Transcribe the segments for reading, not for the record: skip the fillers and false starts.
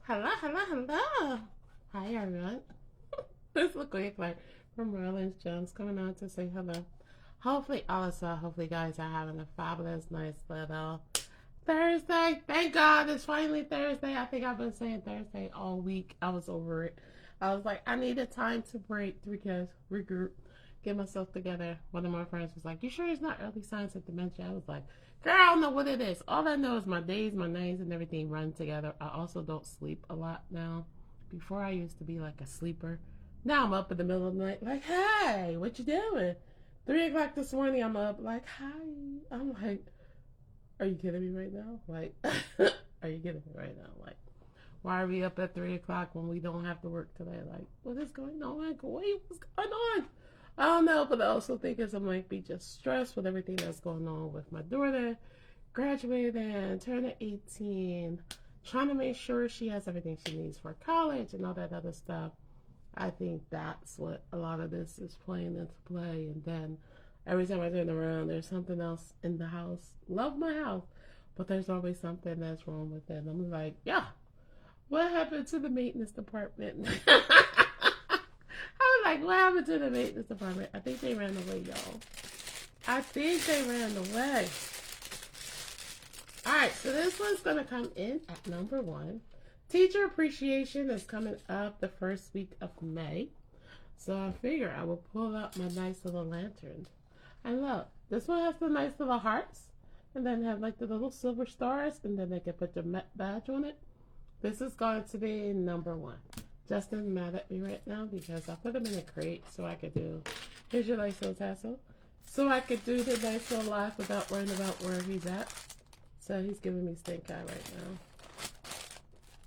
Hello, hello, hello. Hi, everyone. This looks like from Rollins Jones coming on to say hello. Hopefully, hopefully, guys are having a fabulous, nice little Thursday. Thank God it's finally Thursday. I think I've been saying Thursday all week. I was over it. I was like, I needed time to break, regroup, get myself together. One of my friends was like, "You sure it's not early signs of dementia?" I was like, "Girl, I don't know what it is. All I know is my days, my nights, and everything run together." I also don't sleep a lot now. Before I used to be like a sleeper. Now I'm up in the middle of the night, like, "Hey, what you doing?" 3 o'clock this morning, I'm up, like, "Hi." I'm like, are you kidding me right now? Like, are you kidding me right now? Like, why are we up at 3 o'clock when we don't have to work today? Like, what is going on? Like, wait, what's going on? I don't know, but I also think it's I might be just stressed with everything that's going on with my daughter graduating and turning 18, trying to make sure she has everything she needs for college and all that other stuff. I think that's what a lot of this is playing into play. And then every time I turn around, there's something else in the house. Love my house, but there's always something that's wrong with it. And I'm like, yeah, what happened to the maintenance department? I was like, what happened to the maintenance department? I think they ran away, y'all. I think they ran away. All right, so this one's going to come in at number 1. Teacher appreciation is coming up the first week of May. So I figure I will pull out my nice little lantern. And look, this one has the nice little hearts. And then have like the little silver stars. And then they can put their badge on it. This is going to be number 1. Justin's mad at me right now because I put him in a crate so I could do, here's your nice little tassel. So I could do the nice little life without worrying about where he's at. So he's giving me stink eye right now.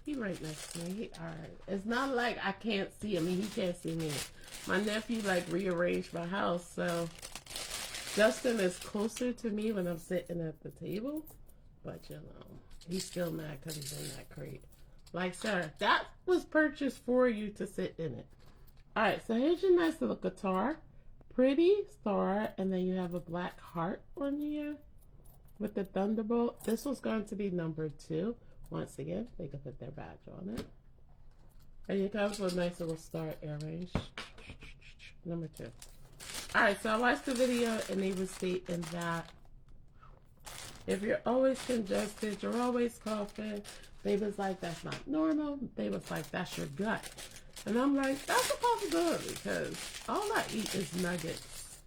He right next to me. Alright. It's not like I can't see him. He can't see me. My nephew like rearranged my house, so Justin is closer to me when I'm sitting at the table. But you know, he's still mad because he's in that crate. Like, sir, that was purchased for you to sit in it. Alright, so here's your nice little guitar. Pretty star, and then you have a black heart on here with the thunderbolt. This was going to be number 2. Once again, they can put their badge on it. And it comes with a nice little star earrings. Number 2. Alright, so I watched the video and they were stating that if you're always congested, you're always coughing, they was like, that's not normal. They was like, that's your gut. And I'm like, that's a possibility because all I eat is nuggets.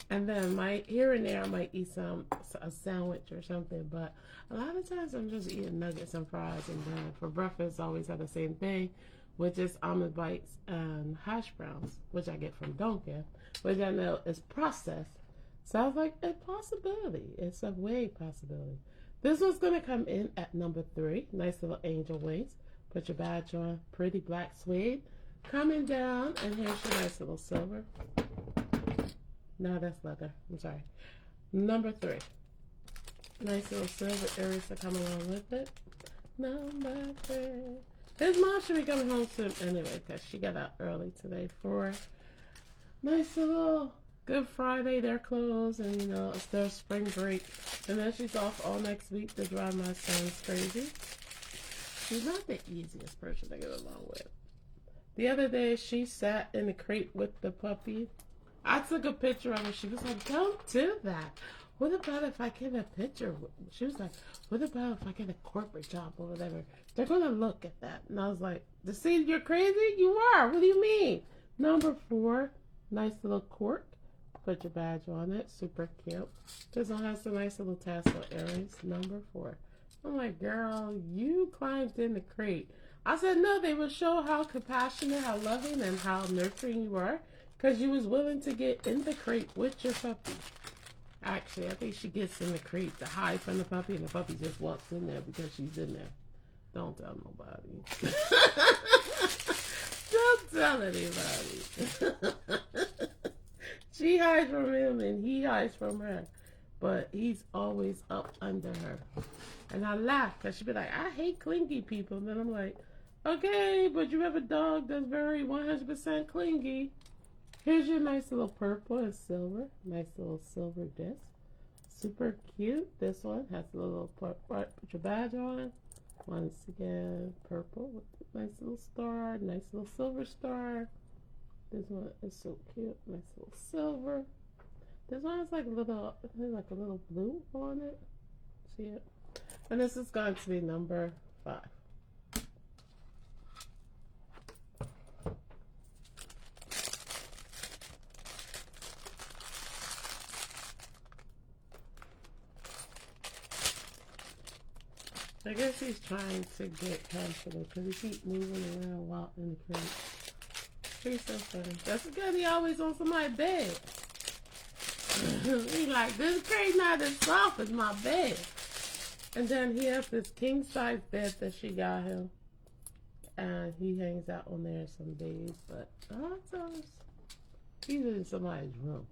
And then here and there I might eat a sandwich or something, but a lot of times I'm just eating nuggets and fries. And then for breakfast I always have the same thing, which is almond bites and hash browns, which I get from Dunkin', which I know is processed. So I was like, a possibility. It's a way possibility. This one's gonna come in at number 3. Nice little angel wings. Put your badge on. Pretty black suede. Coming down, and here's your nice little silver. No, that's leather. I'm sorry. Number 3. Nice little silver earrings to come along with it. Number 3. His mom should be coming home soon anyway because she got out early today for nice little Good Friday. They're closed and, you know, it's their spring break. And then she's off all next week to drive my son crazy. She's not the easiest person to get along with. The other day, she sat in the crate with the puppy. I took a picture of her. She was like, don't do that. What about if I get a picture? She was like, what about if I get a corporate job or whatever? They're going to look at that. And I was like, to see you're crazy? You are. What do you mean? Number 4, nice little cork. Put your badge on it. Super cute. This one has some nice little tassel earrings. Number 4. I'm like, girl, you climbed in the crate. I said, no, they will show how compassionate, how loving, and how nurturing you are. Because you was willing to get in the crate with your puppy. Actually, I think she gets in the crate to hide from the puppy, and the puppy just walks in there because she's in there. Don't tell nobody. Don't tell anybody. She hides from him, and he hides from her. But he's always up under her. And I laugh, because she'd be like, I hate clingy people. And then I'm like, okay, but you have a dog that's very 100% clingy. Here's your nice little purple and silver. Nice little silver disc. Super cute. This one has a little part. Put your badge on. Once again, purple with the little star, nice little silver star. This one is so cute, nice little silver. This one has like a little blue on it. See it? And this is going to be number 5. I guess he's trying to get comfortable because he keeps moving around while in the crate. He's so funny. That's because he always on somebody's bed. He's like, this crate not as soft as my bed. And then he has this king size bed that she got him. And he hangs out on there some days. But a lot of times he's in somebody's room.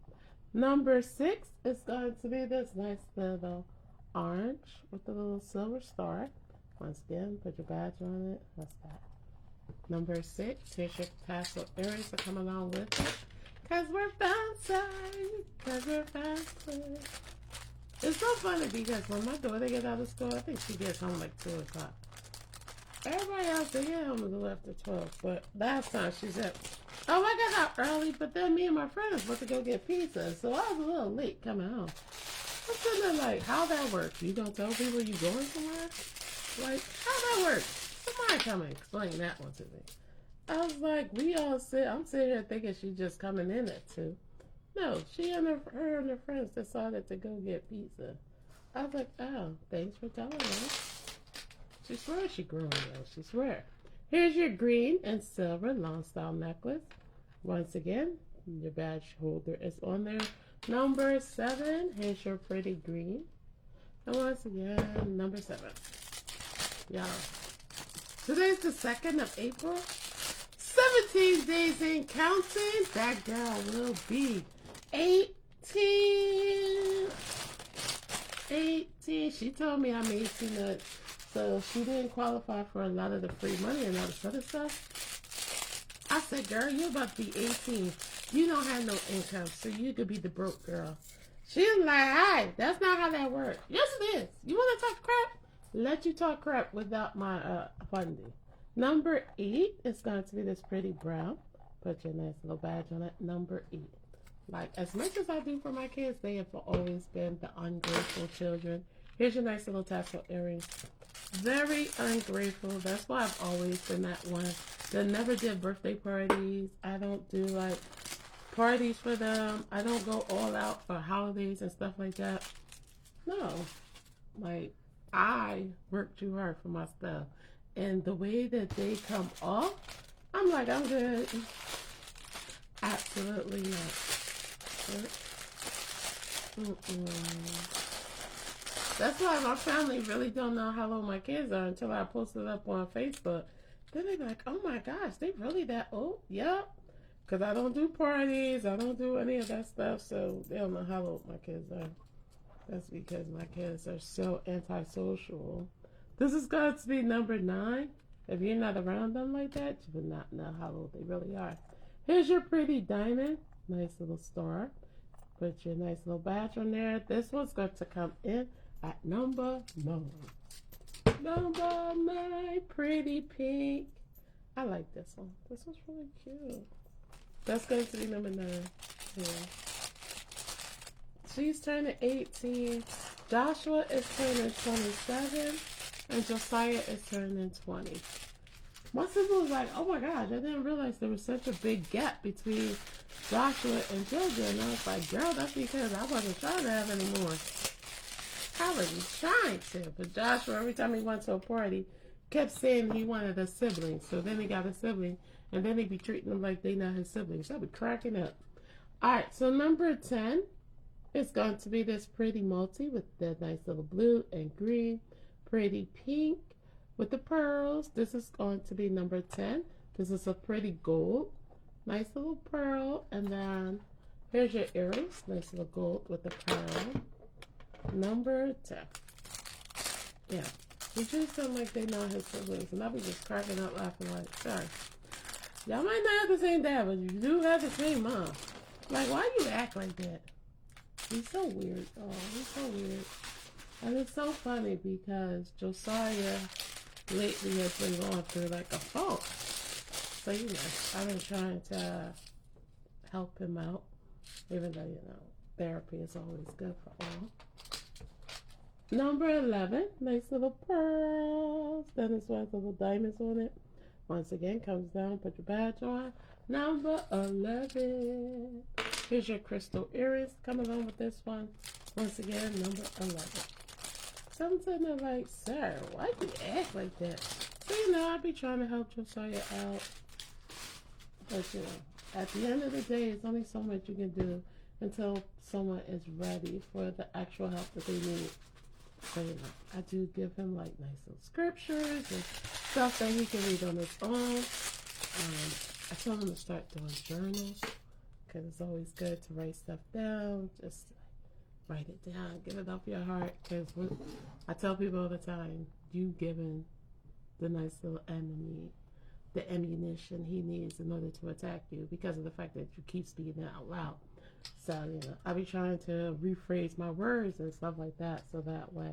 Number 6 is going to be this nice little orange with a little silver star. Once again, put your badge on it. That's that. Number 6, here's your tassel earrings to come along with it. Cause we're fancy. It's so funny because when my daughter gets out of school, I think she gets home like 2 o'clock. Everybody else, they get home a little after 12. But last time she said, oh, I got out early, but then me and my friends went to go get pizza. So I was a little late coming home. I'm sitting there like, how that works? You gonna tell people you going somewhere? Like, how that works? Somebody come and explain that one to me. I was like, I'm sitting here thinking she's just coming in at 2. No, she and her and her friends decided to go get pizza. I was like, oh, thanks for telling us. She swears she growing though. She swear. Here's your green and silver long style necklace. Once again, your badge holder is on there. Number 7, here's your pretty green. And once again, number 7. Y'all, today's the 2nd of April. 17 days in counting. That girl will be 18. 18. She told me I'm 18 nuts. So she didn't qualify for a lot of the free money and all this other stuff. I said, girl, you're about to be 18. You don't have no income, so you could be the broke girl. She was like, hi, that's not how that works. Yes, it is. You want to talk crap? Let you talk crap without my funding. Number 8 is going to be this pretty brown. Put your nice little badge on it. Number 8. Like, as much as I do for my kids, they have always been the ungrateful children. Here's your nice little tassel earrings. Very ungrateful. That's why I've always been that one that never did birthday parties. I don't do like parties for them. I don't go all out for holidays and stuff like that. No. Like, I work too hard for my stuff. And the way that they come off, I'm like, I'm good. Absolutely not. That's why my family really don't know how old my kids are until I post it up on Facebook. Then they be like, oh my gosh, they really that old? Yep. Because I don't do parties. I don't do any of that stuff. So they don't know how old my kids are. That's because my kids are so antisocial. This is going to be number 9. If you're not around them like that, you would not know how old they really are. Here's your pretty diamond. Nice little star. Put your nice little badge on there. This one's going to come in at number 9. Number 9, pretty pink. I like this one. This one's really cute. That's going to be number 9. Yeah. She's turning 18. Joshua is turning 27. And Josiah is turning 20. My sister was like, oh my gosh, I didn't realize there was such a big gap between Joshua and Jojo. And I was like, girl, that's because I wasn't trying to have any more. I was trying to. But Joshua, every time he went to a party, kept saying he wanted a sibling. So then he got a sibling. And then he be treating them like they not his siblings. I'd be cracking up. Alright, so number 10 is going to be this pretty multi with the nice little blue and green. Pretty pink with the pearls. This is going to be number 10. This is a pretty gold. Nice little pearl. And then here's your earrings. Nice little gold with the pearl. Number 10. Yeah. He treats them like they not his siblings. And I'll be just cracking up laughing like, sorry. Y'all might not have the same dad, but you do have the same mom. Like, why you act like that? He's so weird. Oh, he's so weird. And it's so funny because Josiah lately has been going through like a funk. So, you know, I've been trying to help him out, even though, you know, therapy is always good for all. Number 11, nice little pearls. Then this one has little diamonds on it. Once again, comes down, put your badge on. Number 11. Here's your crystal earrings coming along with this one. Once again, number 11. Something they're like, sir, why do you act like that? So, you know, I'll be trying to help Josiah out. But, you know, at the end of the day, it's only so much you can do until someone is ready for the actual help that they need. So, you know, I do give him like nice little scriptures and stuff that he can read on his own. I told him to start doing journals because it's always good to write stuff down. Just write it down, get it off your heart. Because I tell people all the time, you giving the nice little enemy the ammunition he needs in order to attack you because of the fact that you keep speaking it out loud. So, you know, I'll be trying to rephrase my words and stuff like that so that way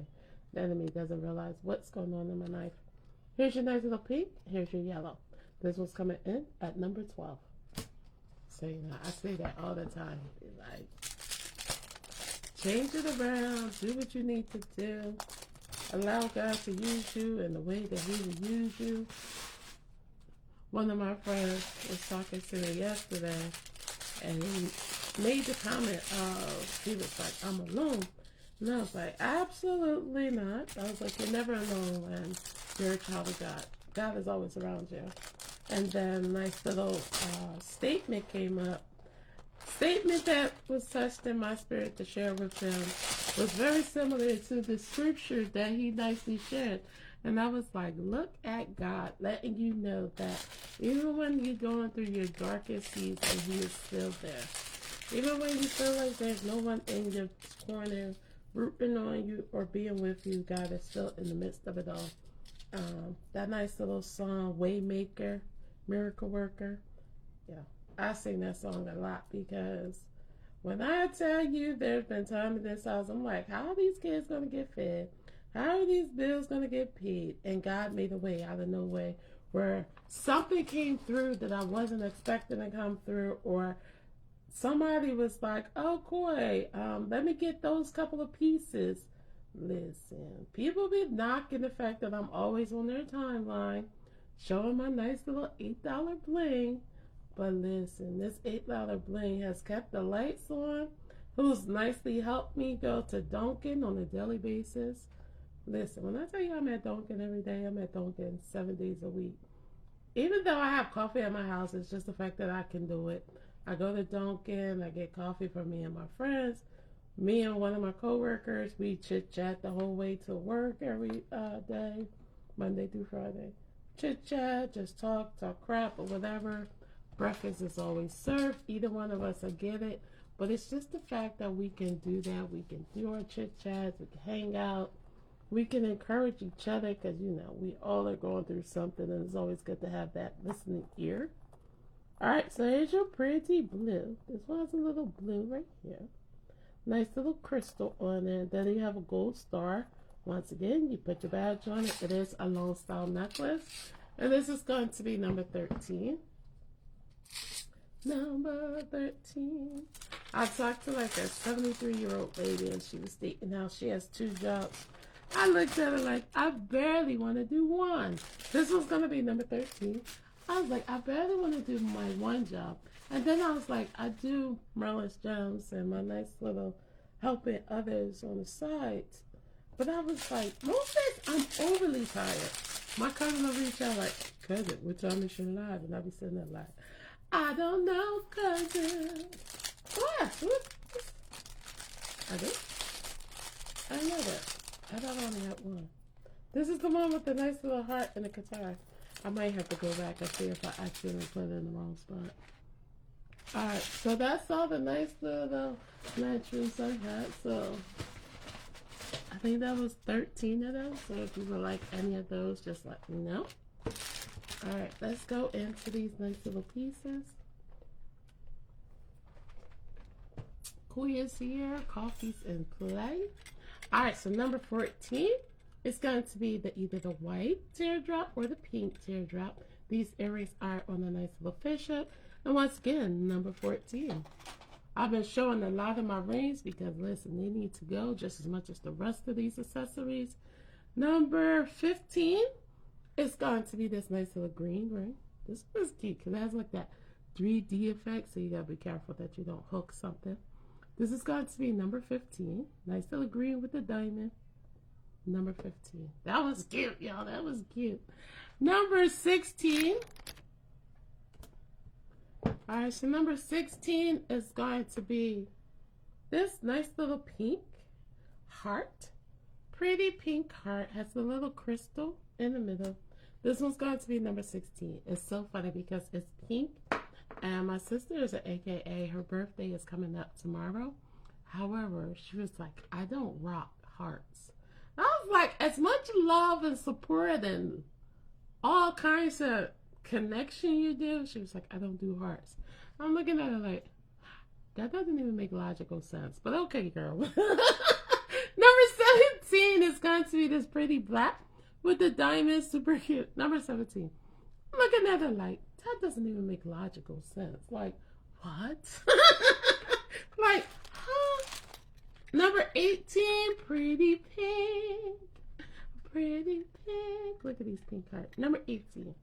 the enemy doesn't realize what's going on in my life. Here's your nice little pink. Here's your yellow. This one's coming in at number 12. So, you know, I say that all the time. Like, change it around. Do what you need to do. Allow God to use you in the way that he will use you. One of my friends was talking to me yesterday, and he made the comment of, he was like, I'm alone. And I was like, absolutely not. I was like, you're never alone when you're a child of God. God is always around you. And then a nice little statement came up. Statement that was touched in my spirit to share with him was very similar to the scripture that he nicely shared. And I was like, look at God letting you know that even when you're going through your darkest season, he is still there. Even when you feel like there's no one in your corner rooting on you or being with you, God is still in the midst of it all. That nice little song, Waymaker, Miracle Worker. Yeah, I sing that song a lot because when I tell you there's been time in this house, I'm like, how are these kids going to get fed? How are these bills going to get paid? And God made a way out of no way where something came through that I wasn't expecting to come through, or somebody was like, oh, Coy, let me get those couple of pieces. Listen, people be knocking the fact that I'm always on their timeline, showing my nice little $8 bling. But listen, this $8 bling has kept the lights on, who's nicely helped me go to Dunkin' on a daily basis. Listen, when I tell you I'm at Dunkin' every day, I'm at Dunkin' 7 days a week. Even though I have coffee at my house, it's just the fact that I can do it. I go to Dunkin', I get coffee for me and my friends. Me and one of my coworkers, we chit-chat the whole way to work every day, Monday through Friday. Chit-chat, just talk crap or whatever. Breakfast is always served. Either one of us will get it. But it's just the fact that we can do that. We can do our chit-chats, we can hang out. We can encourage each other because, you know, we all are going through something, and it's always good to have that listening ear. All right, so here's your pretty blue. This one has a little blue right here. Nice little crystal on it. Then you have a gold star. Once again, you put your badge on it. It is a long style necklace. And this is going to be number 13. Number 13. I talked to like a 73-year-old lady, and she was stating how she has 2 jobs. I looked at her like, I barely want to do one. This was going to be number 13. I was like, I barely want to do my one job. And then I was like, I do Merlin's Gems and my nice little helping others on the side. But I was like, most days I'm overly tired. My cousin will reach out like, cousin, what time is your live? And I'll be sitting there like, I don't know, cousin. What? I do? I know that. I thought I only had one. This is the one with the nice little heart and the guitar. I might have to go back and see if I accidentally put it in the wrong spot. Alright, so that's all the nice little lanterns I had. So I think that was 13 of those. So if you would like any of those, just let me know. Alright, let's go into these nice little pieces. Kuya's here. Coffee's in play. Alright, so number 14. It's going to be either the white teardrop or the pink teardrop. These earrings are on a nice little fishhook. And once again, number 14. I've been showing a lot of my rings because, listen, they need to go just as much as the rest of these accessories. Number 15 is going to be this nice little green ring. This is cute because it has like that 3D effect, so you got to be careful that you don't hook something. This is going to be number 15. Nice little green with the diamond. Number 15. That was cute, y'all. That was cute. Number 16. Alright, so number 16 is going to be this nice little pink heart. Pretty pink heart. Has a little crystal in the middle. This one's going to be number 16. It's so funny because it's pink. And my sister is an AKA. Her birthday is coming up tomorrow. However, she was like, I don't rock hearts. I was like, as much love and support and all kinds of connection you do. She was like, I don't do hearts. I'm looking at her like, that doesn't even make logical sense. But okay, girl. Number 17 is going to be this pretty black with the diamonds. Super cute. Number 17. I'm looking at her like, that doesn't even make logical sense. Like, what? Like, huh? Number 18, pretty pink. Pretty pink. Look at these pink hearts. Number 18.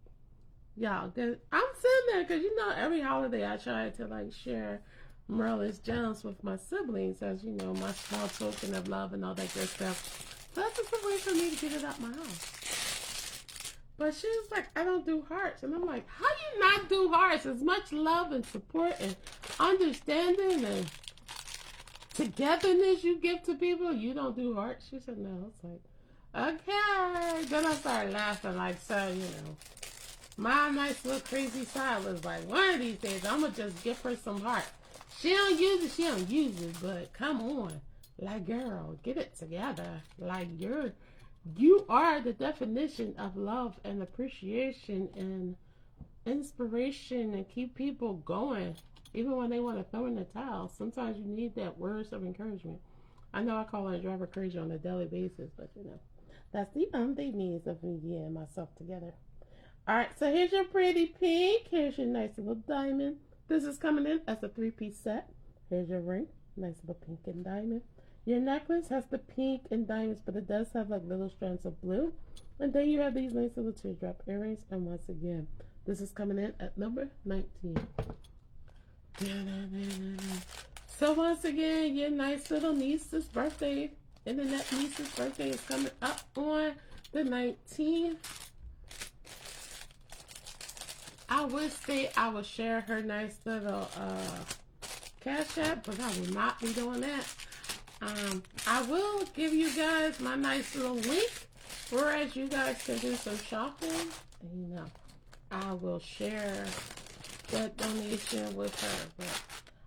Y'all, I'm sitting there because, you know, every holiday I try to, like, share Merle's gems with my siblings as, you know, my small token of love and all that good stuff. So that's just a way for me to get it out my house. But she was like, I don't do hearts. And I'm like, how you not do hearts? As much love and support and understanding and togetherness you give to people, you don't do hearts? She said, no. It's like, okay. Then I started laughing like, so, you know. My nice little crazy side was like, one of these days, I'm going to just give her some heart. She don't use it, she don't use it, but come on. Like, girl, get it together. Like, you are the definition of love and appreciation and inspiration and keep people going. Even when they want to throw in the towel, sometimes you need that words of encouragement. I know I call her driver crazy on a daily basis, but you know, that's the unpaid needs of me and myself together. Alright, so here's your pretty pink. Here's your nice little diamond. This is coming in as a 3-piece set. Here's your ring. Nice little pink and diamond. Your necklace has the pink and diamonds, but it does have like little strands of blue. And then you have these nice little teardrop earrings. And once again, this is coming in at number 19. So once again, your nice little niece's birthday, internet niece's birthday is coming up on the 19th. I would say I would share her nice little Cash App, but I will not be doing that. I will give you guys my nice little link, whereas you guys can do some shopping. And you know, I will share that donation with her, but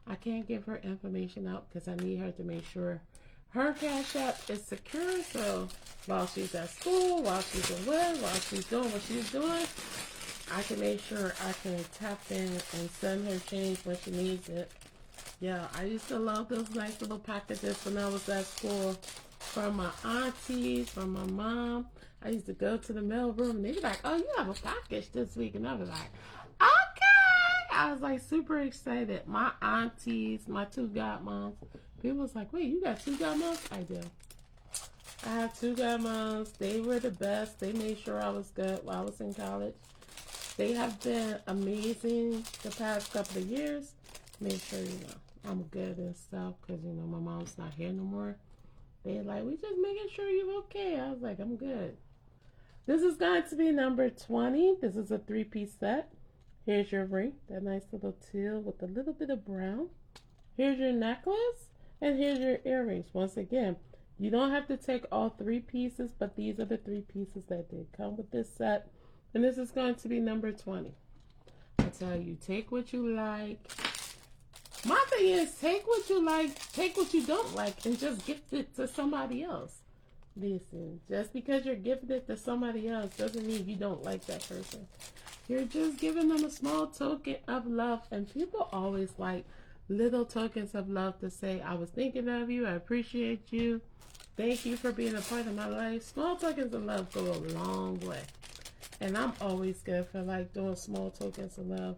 I can't give her information out because I need her to make sure her Cash App is secure. So while she's at school, while she's away, while she's doing what she's doing, I can make sure I can tap in and send her change when she needs it. Yeah, I used to love those nice little packages when I was at school from my aunties, from my mom. I used to go to the mail room and they'd be like, oh, you have a package this week. And I was like, okay. I was like super excited. My aunties, my 2 godmoms. People was like, wait, you got 2 godmoms? I do. I have 2 godmoms. They were the best. They made sure I was good while I was in college. They have been amazing the past couple of years. Make sure, you know, I'm good and stuff because, you know, my mom's not here no more. They're like, we just making sure you're okay. I was like, I'm good. This is going to be number 20. This is a 3-piece set. Here's your ring, that nice little teal with a little bit of brown. Here's your necklace, and here's your earrings. Once again, you don't have to take all 3 pieces, but these are the 3 pieces that did come with this set. And this is going to be number 20. I tell you, take what you like. My thing is, take what you like, take what you don't like, and just gift it to somebody else. Listen, just because you're gifting it to somebody else doesn't mean you don't like that person. You're just giving them a small token of love. And people always like little tokens of love to say, I was thinking of you, I appreciate you. Thank you for being a part of my life. Small tokens of love go a long way. And I'm always good for like doing small tokens of love.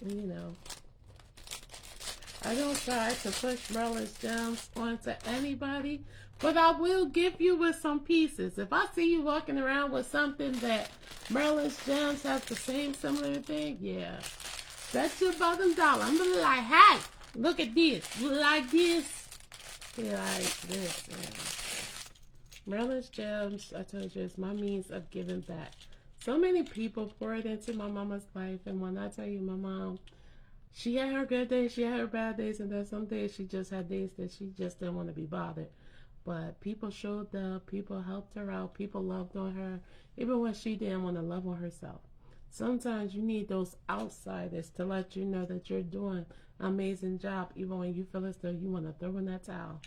You know, I don't try to push Merlin's gems onto anybody, but I will give you with some pieces. If I see you walking around with something that Merlin's gems has the same similar thing, yeah, that's your bottom dollar. I'm gonna be like, hey, look at this. You like this? You like this? Yeah. Merlin's gems, I told you, is my means of giving back. So many people poured into my mama's life, and when I tell you, my mom, she had her good days, she had her bad days, and then some days she just had days that she just didn't want to be bothered. But people showed up, people helped her out, people loved on her, even when she didn't want to love on herself. Sometimes you need those outsiders to let you know that you're doing an amazing job, even when you feel as though you want to throw in that towel.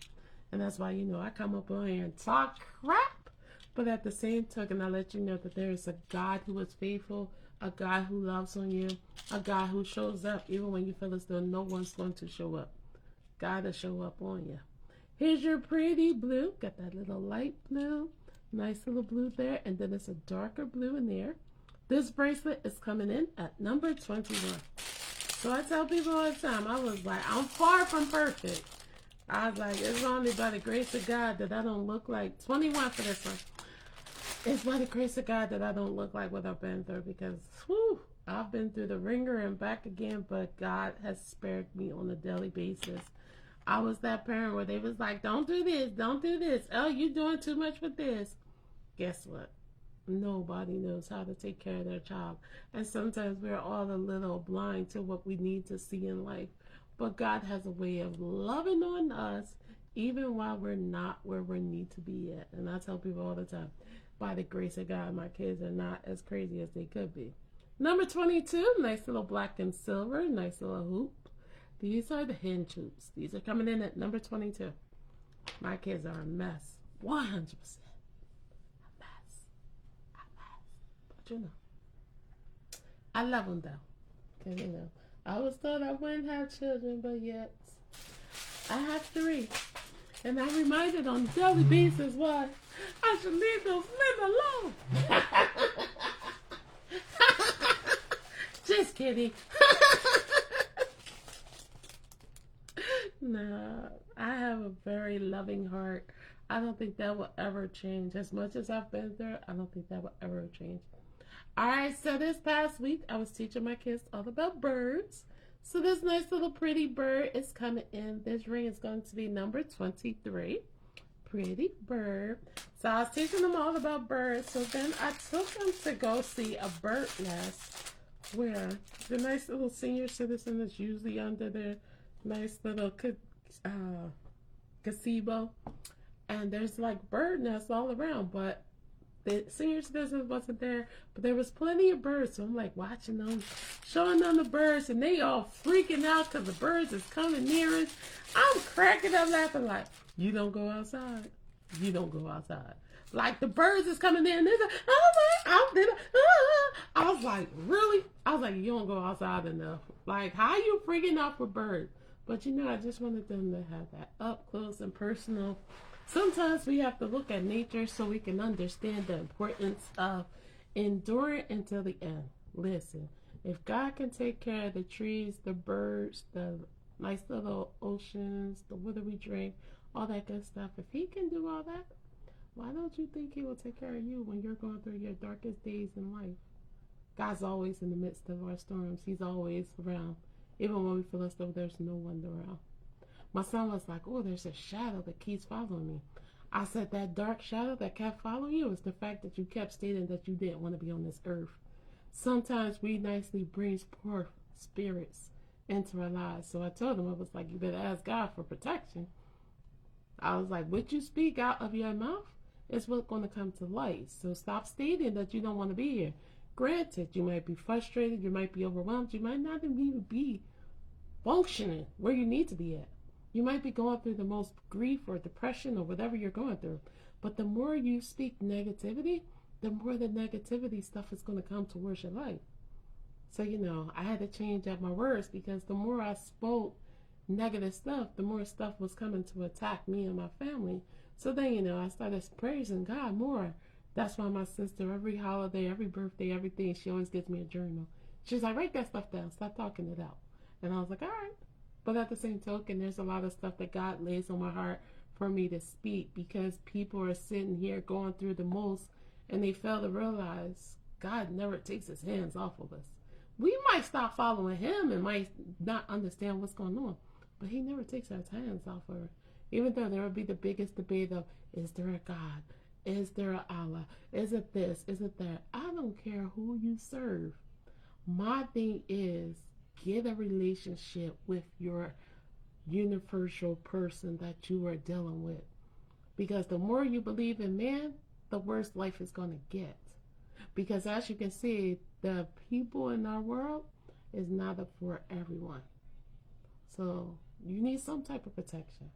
And that's why, you know, I come up on here and talk crap, but at the same token, I let you know that there is a God who is faithful, a God who loves on you, a God who shows up even when you feel as though no one's going to show up. God will show up on you. Here's your pretty blue. Got that little light blue. Nice little blue there. And then it's a darker blue in there. This bracelet is coming in at number 21. So I tell people all the time, I was like, I'm far from perfect. I was like, it's only by the grace of God that I don't look like 21 for this one. It's by the grace of God that I don't look like what I've been through, because whew, I've been through the ringer and back again, but God has spared me on a daily basis. I was that parent where they was like, don't do this, don't do this. Oh, you're doing too much with this. Guess what? Nobody knows how to take care of their child. And sometimes we're all a little blind to what we need to see in life. But God has a way of loving on us even while we're not where we need to be at. And I tell people all the time, by the grace of God, my kids are not as crazy as they could be. Number 22, nice little black and silver, nice little hoop. These are the hinge hoops. These are coming in at number 22. My kids are a mess. 100%. A mess. But you know, I love them though. Because, you know, I always thought I wouldn't have children, but yet I have 3. And I'm reminded on a daily basis why I should leave those men alone. Just kidding. No, I have a very loving heart. I don't think that will ever change. As much as I've been through, I don't think that will ever change. All right, so this past week, I was teaching my kids all about birds. So this nice little pretty bird is coming in. This ring is going to be number 23. Pretty bird. So I was teaching them all about birds. So then I took them to go see a bird nest where the nice little senior citizen is usually under their nice little gazebo. And there's like bird nests all around, but the senior citizen wasn't there, but there was plenty of birds. So I'm like watching them, showing them the birds, and they all freaking out because the birds is coming near us. I'm cracking up laughing like, you don't go outside. You don't go outside. Like the birds is coming in, and they're like, oh my, I was like, really? I was like, you don't go outside enough. Like, how you freaking out for birds? But you know, I just wanted them to have that up close and personal. Sometimes we have to look at nature so we can understand the importance of enduring until the end. Listen, if God can take care of the trees, the birds, the nice little oceans, the water we drink, all that good stuff, if he can do all that, why don't you think he will take care of you when you're going through your darkest days in life? God's always in the midst of our storms. He's always around, even when we feel as though there's no one around. My son was like, oh, there's a shadow that keeps following me. I said, that dark shadow that kept following you is the fact that you kept stating that you didn't want to be on this earth. Sometimes we nicely bring poor spirits into our lives. So I told him, I was like, you better ask God for protection. I was like, what you speak out of your mouth is what's going to come to light. So stop stating that you don't want to be here. Granted, you might be frustrated, you might be overwhelmed, you might not even be functioning where you need to be at. You might be going through the most grief or depression or whatever you're going through. But the more you speak negativity, the more the negativity stuff is going to come towards your life. So, you know, I had to change up my words because the more I spoke negative stuff, the more stuff was coming to attack me and my family. So then, I started praising God more. That's why my sister, every holiday, every birthday, everything, she always gives me a journal. She's like, write that stuff down. Stop talking it out. And I was like, all right. But at the same token, there's a lot of stuff that God lays on my heart for me to speak, because people are sitting here going through the most and they fail to realize God never takes his hands off of us. We might stop following him and might not understand what's going on, but he never takes our hands off of her. Even though there will be the biggest debate of, is there a God? Is there a Allah? Is it this? Is it that? I don't care who you serve. My thing is, get a relationship with your universal person that you are dealing with. Because the more you believe in man, the worse life is going to get. Because as you can see, the people in our world is not for everyone. So you need some type of protection.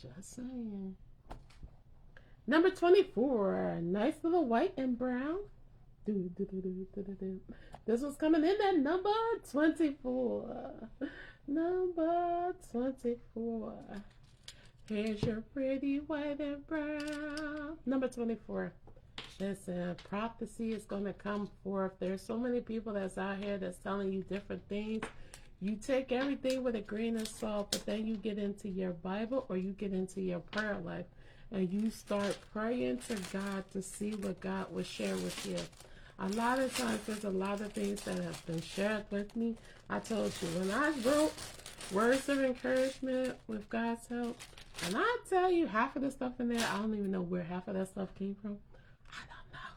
Just saying. Number 24. Nice little white and brown. This was coming in at number 24. Number 24. Here's your pretty white and brown. Number 24. Listen, prophecy is going to come forth. There's so many people that's out here that's telling you different things. You take everything with a grain of salt, but then you get into your Bible or you get into your prayer life and you start praying to God to see what God will share with you. A lot of times there's a lot of things that have been shared with me. I told you, when I wrote words of encouragement with God's help, and I tell you, half of the stuff in there, I don't even know where half of that stuff came from. I don't know.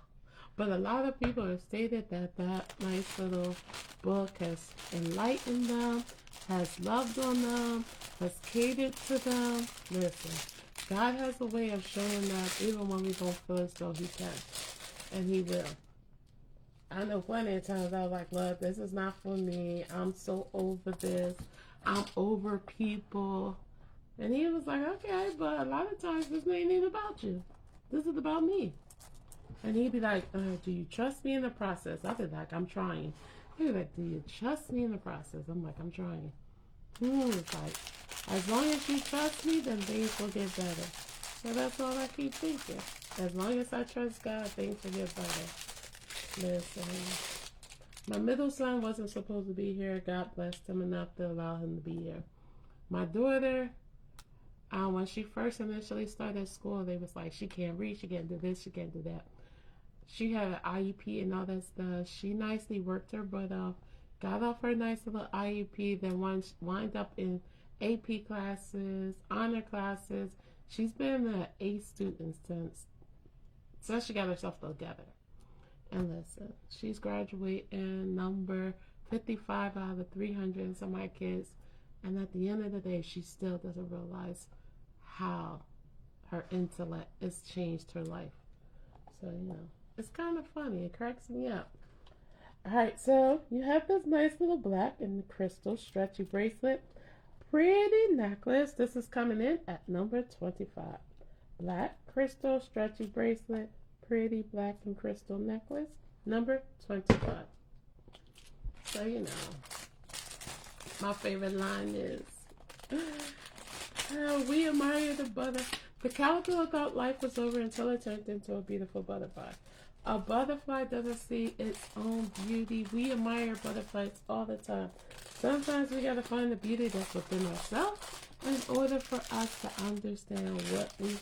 But a lot of people have stated that that nice little book has enlightened them, has loved on them, has catered to them. Listen, God has a way of showing that even when we don't feel as though he can. And he will. I know plenty of times I was like, look, this is not for me. I'm so over this. I'm over people. And he was like, okay, but a lot of times this ain't even about you. This is about me. And he'd be like, do you trust me in the process? I'd be like, I'm trying. He'd be like, do you trust me in the process? I'm like, I'm trying. It's like, as long as you trust me, then things will get better. So that's all I keep thinking. As long as I trust God, things will get better. Listen, my middle son wasn't supposed to be here. God blessed him enough to allow him to be here. My daughter, when she first initially started school, they was like, she can't read, she can't do this, she can't do that. She had an IEP and all that stuff. She nicely worked her butt off, got off her nice little IEP, then wind up in AP classes, honor classes. She's been an A student since she got herself together. And listen, she's graduating number 55 out of 300 and some of my kids. And at the end of the day, she still doesn't realize how her intellect has changed her life. So, it's kind of funny. It cracks me up. All right, so you have this nice little black and crystal stretchy bracelet. Pretty necklace. This is coming in at number 25. Black crystal stretchy bracelet. Pretty black and crystal necklace, number 25. So, my favorite line is, we admire the butter. The caterpillar thought life was over until it turned into a beautiful butterfly. A butterfly doesn't see its own beauty. We admire butterflies all the time. Sometimes we got to find the beauty that's within ourselves in order for us to understand what we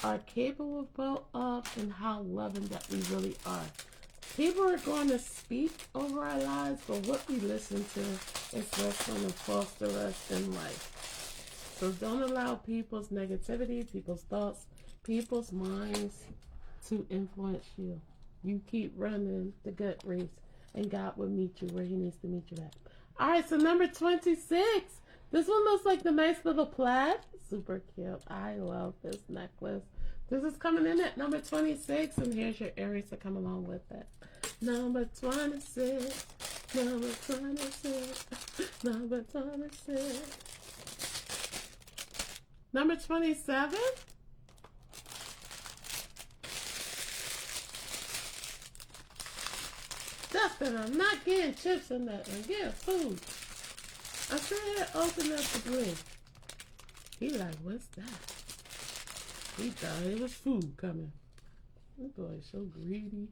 are capable of and how loving that we really are. People are going to speak over our lives, but what we listen to is what's going to foster us in life. So don't allow people's negativity, people's thoughts, people's minds to influence you. You keep running the gut race, and God will meet you where he needs to meet you at. All right, so number 26. This one looks like the nice little plaid. Super cute. I love this necklace. This is coming in at number 26, and here's your earrings to come along with it. Number 26. Number 26. Number 26. Number 27. Dustin, I'm not getting chips in that one. Get food. I said open up the Bling. He like, what's that? He thought it was food coming. This boy is so greedy.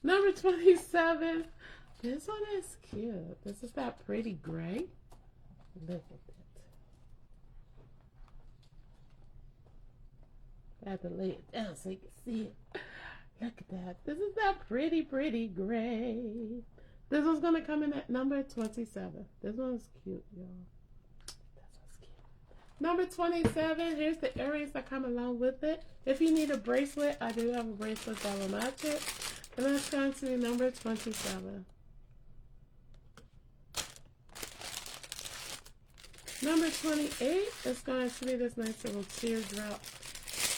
Number 27. This one is cute. This is that pretty gray. Look at it. I have to lay it down so you can see it. Look at that. This is that pretty gray. This one's going to come in at number 27. This one's cute, y'all. This one's cute. Number 27. Here's the earrings that come along with it. If you need a bracelet, I do have a bracelet that will match it. And that's going to be number 27. Number 28 is going to be this nice little teardrop,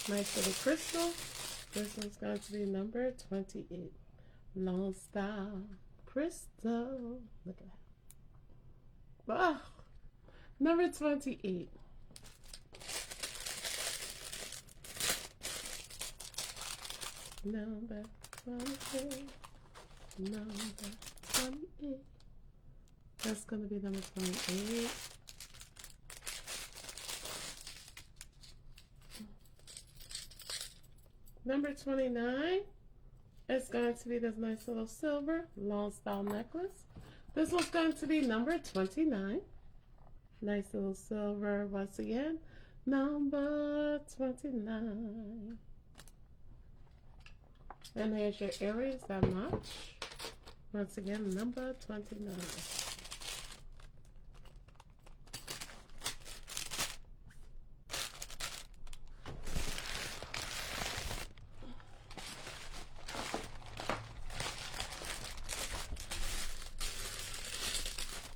nice little crystal. This one's going to be number 28. Long style crystal. Look at that. Oh, number 28. Number 28. Number 28. That's going to be number 28. Number 29 is going to be this nice little silver long style necklace. This one's going to be number 29. Nice little silver once again. Number 29. And here's your earrings that match. Once again, number 29.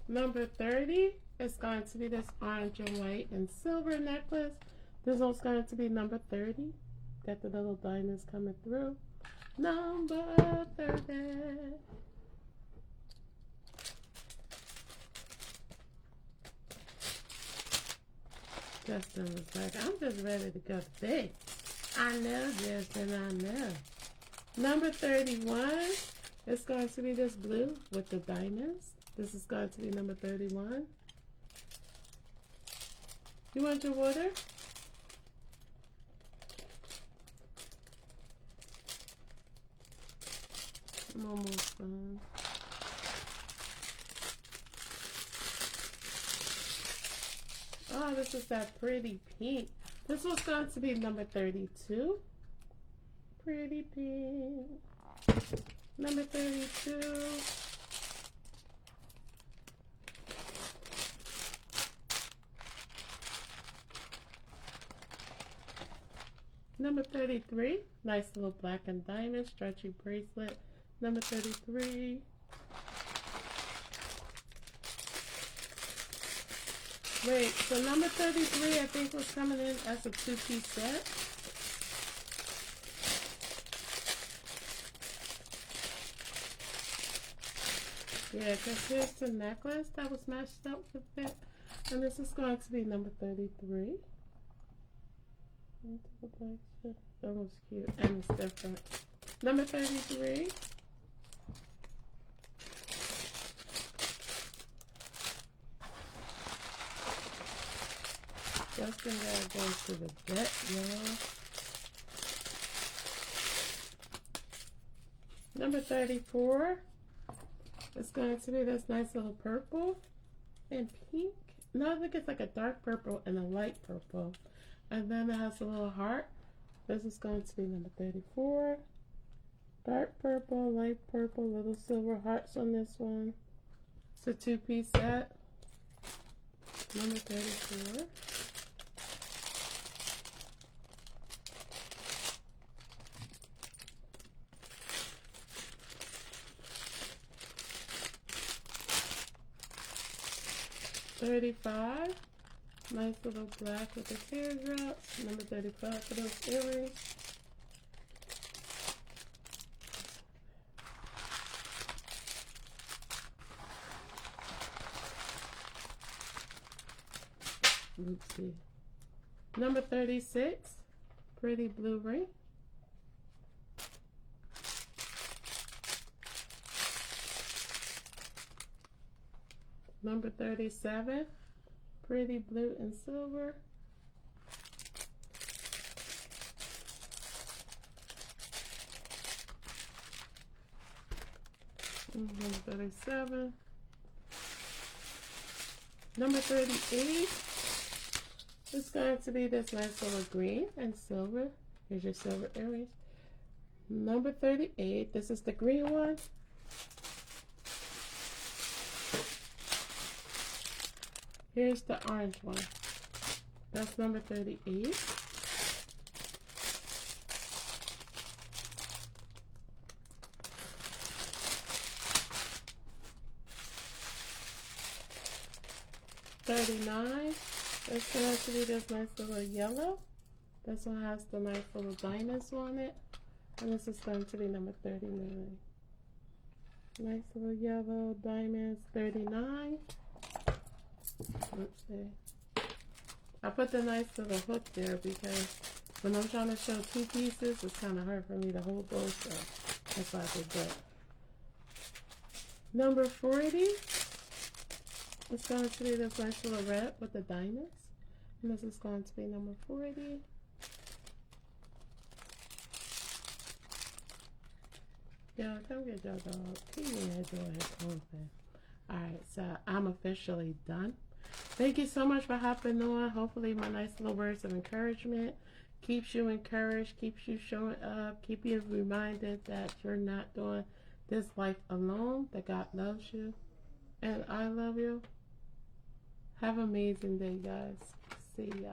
Number 30 is going to be this orange and white and silver necklace. This one's going to be number 30. Got the little diamonds coming through. Number 30. Justin was like, I'm just ready to go to bed. I know, Justin, I know. Number 31 is going to be this blue with the diamonds. This is going to be number 31. You want your water? I'm almost done. Oh, this is that pretty pink. This was going to be number 32. Pretty pink. Number 32. Number 33, nice little black and diamond stretchy bracelet. Number 33. Wait, so number 33 I think was coming in as a two-piece set. Yeah, because here's the necklace that was matched up with it. And this is going to be number 33. That was cute and it's different. Number 33. Justin gotta go to the vet, y'all. Number 34 is going to be this nice little purple and pink. No, I think it's like a dark purple and a light purple. And then it has a little heart. This is going to be number 34. Dark purple, light purple, little silver hearts on this one. It's a two-piece set. Number 34. $35. Nice little black with the teardrops. Number 35 for those earrings. Oopsie. Number 36. Pretty blue ring. Number 37. Pretty blue and silver. Number 37. Number 38 is going to be this nice little green and silver. Here's your silver earrings. Number 38, this is the green one. Here's the orange one. That's number 38. $39. It's going to be this nice little yellow. This one has the nice little diamonds on it. And this is going to be number 39. Nice little yellow diamonds, 39. Let's see. I put the nice little hook there because when I'm trying to show two pieces, it's kind of hard for me to hold both. So that's why I did that. Number 40. It's going to be this nice little red with the diamonds. And this is going to be number 40. Yeah, come get your dog. He ain't doing his own thing. Alright, so I'm officially done. Thank you so much for hopping on. Hopefully my nice little words of encouragement keeps you encouraged, keeps you showing up, keep you reminded that you're not doing this life alone, that God loves you. And I love you. Have an amazing day, guys. See ya.